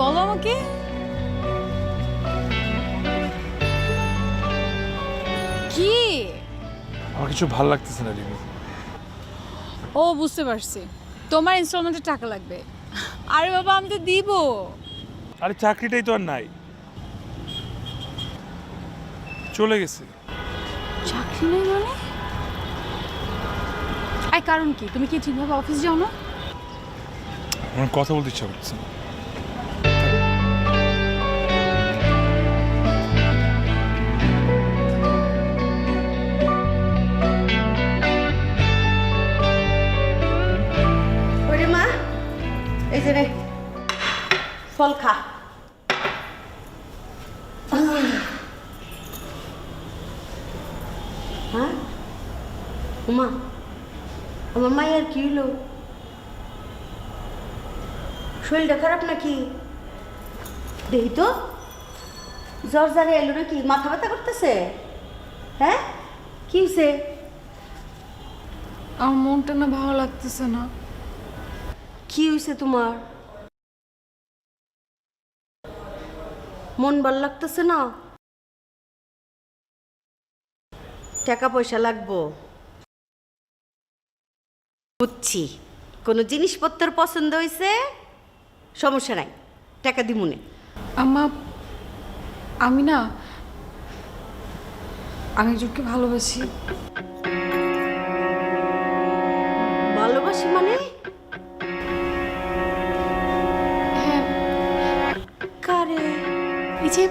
বলো আমাকে। কি? আমার কিছু ভালো লাগতেছে না রিমি। ও বুঝতে পারছি, তোমার ইনস্টলমেন্টের টাকা লাগবে। আরে বাবা আমি তো দিব। আরে চাকরিটাই তো আর নাই, চলে গেছে। চাকরি নেই মানে? আর কারণ কি? তুমি কি ঠিকভাবে অফিস যাও না? আমার কথা বলতে ইচ্ছা করছে না। ওরে মা, এই যে রে ফল খা। হ্যাঁ মা, আমার মায়ের কি হলো? শরীরটা খারাপ নাকি? দেখি তো, জ্বর জ্বারে এলো নাকি? মাথা ব্যথা করতেছে? হ্যাঁ কি হয়েছে? আমার মনটা না ভালো লাগতেছে না। কি হয়েছে তোমার? মন ভাল লাগতেছে না? টাকা পয়সা লাগবো বুঝছি। কোনো জিনিসপত্র পছন্দ হয়েছে? সমস্যা নাই, টাকা দিমুনে। আম্মা, আমি না, আমি একজনকে ভালোবাসি। ভালোবাসি মানে? হ্যাঁ, কারে? এই যে